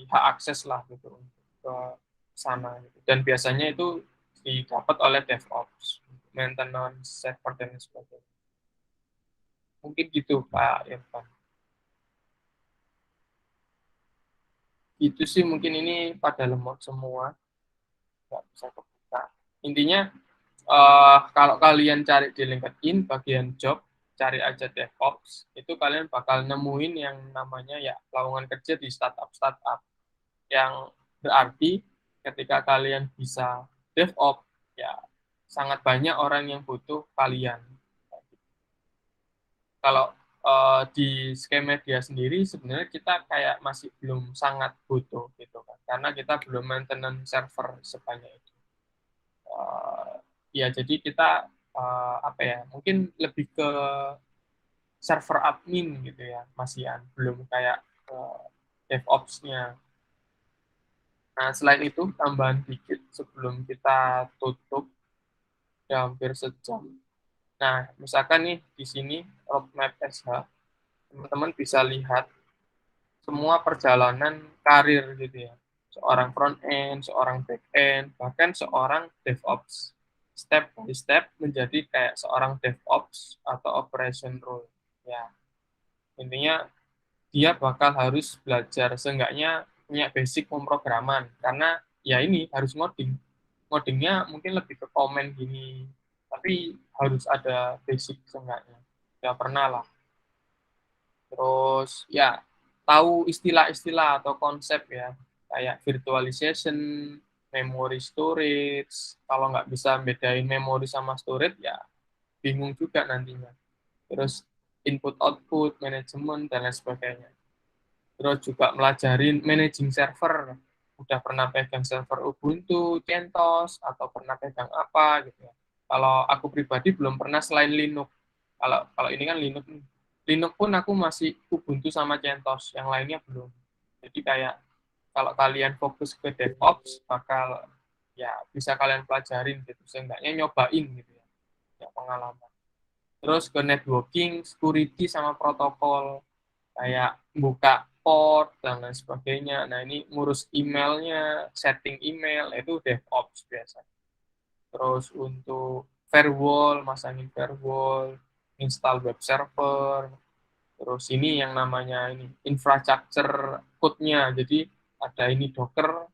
hak akses lah gitu untuk ke sana gitu. Dan biasanya itu didapat oleh DevOps, maintenance, server dan sebagainya. Mungkin gitu Pak Irfan. Itu sih mungkin ini pada lemot semua, nggak bisa kebuka. Intinya kalau kalian cari di LinkedIn bagian job, cari aja DevOps, itu kalian bakal nemuin yang namanya ya lowongan kerja di startup-startup. Yang berarti ketika kalian bisa DevOps, ya sangat banyak orang yang butuh kalian. Kalau di Skymedia sendiri sebenarnya kita kayak masih belum sangat butuh gitu kan, karena kita belum maintenance server sebanyak itu. Ya jadi kita mungkin lebih ke server admin gitu ya, masihan belum kayak DevOps-nya. Nah, selain itu tambahan dikit sebelum kita tutup, ya hampir sejam. Nah, misalkan nih di sini roadmap SH, teman-teman bisa lihat semua perjalanan karir gitu ya. Seorang front end, seorang back end, bahkan seorang DevOps. Step by step menjadi kayak seorang DevOps atau operation role. Ya, intinya dia bakal harus belajar seenggaknya punya basic pemrograman karena ya ini harus ngoding. Ngodingnya mungkin lebih ke komen gini, tapi harus ada basic seenggaknya. Ya pernah lah. Terus ya tahu istilah-istilah atau konsep ya, kayak virtualization, memory storage. Kalau nggak bisa bedain memory sama storage ya bingung juga nantinya. Terus input output, manajemen dan lain sebagainya. Terus juga melajarin managing server. Udah pernah pegang server Ubuntu, CentOS, atau pernah pegang apa gitu ya. Kalau aku pribadi belum pernah selain Linux. Kalau ini kan Linux nih. Linux pun aku masih Ubuntu sama CentOS, yang lainnya belum. Jadi kayak kalau kalian fokus ke DevOps, bakal ya bisa kalian pelajarin gitu. Seenggaknya nyobain gitu ya, ya pengalaman. Terus ke networking, security, sama protokol. Kayak buka port dan lain sebagainya. Nah, ini ngurus emailnya, setting email, itu DevOps biasa. Terus untuk firewall, masangin firewall, install web server, terus ini yang namanya ini infrastructure code-nya. Jadi ada ini Docker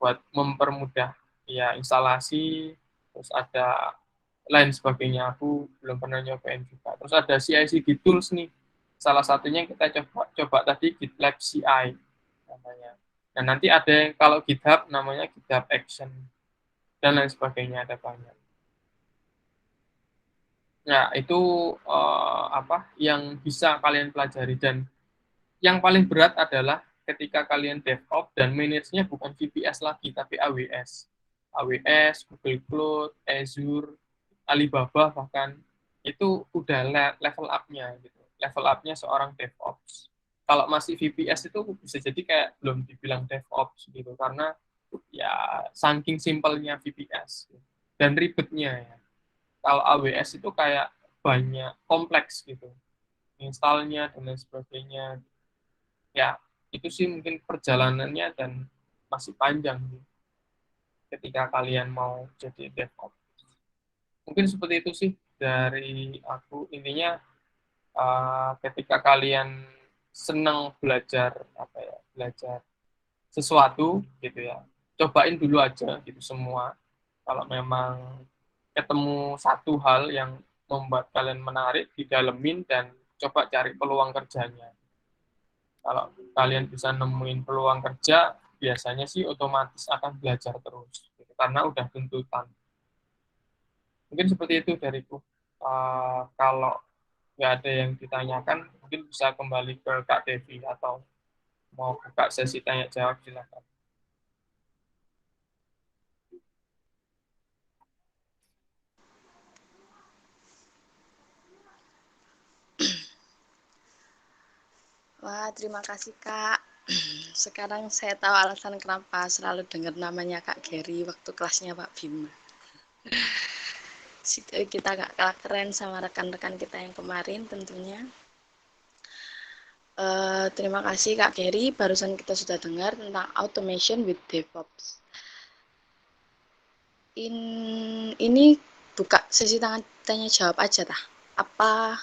buat mempermudah ya instalasi, terus ada lain sebagainya. Aku belum pernah nyobain juga. Terus ada CI/CD tools nih. Salah satunya yang kita coba tadi GitLab CI namanya. Dan nanti ada yang kalau GitHub namanya GitHub Action dan lain sebagainya, ada banyak. Nah, itu yang bisa kalian pelajari, dan yang paling berat adalah ketika kalian DevOps dan manage-nya bukan VPS lagi tapi AWS. AWS, Google Cloud, Azure, Alibaba bahkan itu udah level up-nya gitu. Level up-nya seorang DevOps. Kalau masih VPS itu bisa jadi kayak belum dibilang DevOps gitu karena ya saking simpelnya VPS dan ribetnya ya. Kalau AWS itu kayak banyak kompleks gitu installnya dan lain sebagainya. Ya itu sih mungkin perjalanannya dan masih panjang ketika kalian mau jadi DevOps. Mungkin seperti itu sih dari aku. Intinya ketika kalian senang belajar apa ya, belajar sesuatu gitu ya, cobain dulu aja gitu semua. Kalau memang ketemu satu hal yang membuat kalian menarik, didalemin dan coba cari peluang kerjanya. Kalau kalian bisa nemuin peluang kerja, biasanya sih otomatis akan belajar terus gitu, karena udah tuntutan. Mungkin seperti itu dariku. Kalau nggak ada yang ditanyakan, mungkin bisa kembali ke Kak Devi atau mau buka sesi tanya jawab, silakan. Wah, terima kasih Kak. Sekarang saya tahu alasan kenapa selalu dengar namanya Kak Gary waktu kelasnya Pak Bima. Kita gak kalah keren sama rekan-rekan kita yang kemarin tentunya. Terima kasih Kak Gary, barusan kita sudah dengar tentang automation with DevOps. Ini buka sesi tanya jawab aja tah? Apa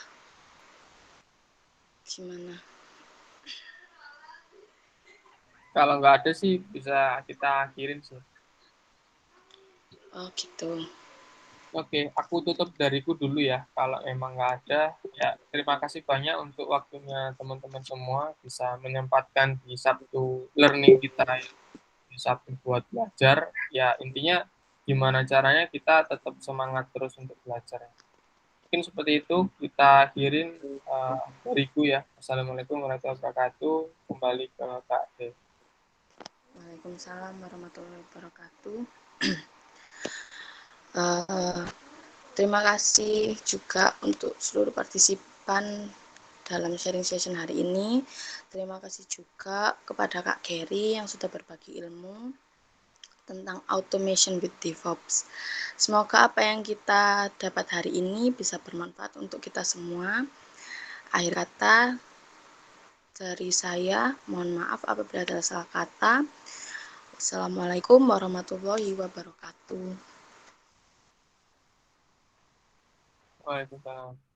gimana? Kalau nggak ada sih bisa kita akhirin sih. Oh gitu. Oke, aku tutup dariku dulu ya. Kalau emang nggak ada, ya terima kasih banyak untuk waktunya teman-teman semua bisa menyempatkan di Sabtu learning kita ya, di Sabtu buat belajar. Ya intinya gimana caranya kita tetap semangat terus untuk belajar. Mungkin seperti itu kita akhirin dariku ya. Assalamualaikum warahmatullahi wabarakatuh. Kembali ke Kak Dev. Waalaikumsalam warahmatullahi wabarakatuh. Uh, Terima kasih juga untuk seluruh partisipan dalam sharing session hari ini. Terima kasih juga kepada Kak Gary yang sudah berbagi ilmu tentang automation with DevOps. Semoga apa yang kita dapat hari ini bisa bermanfaat untuk kita semua. Akhir kata dari saya, mohon maaf apabila ada salah kata. Wassalamualaikum warahmatullahi wabarakatuh. Waalaikumsalam.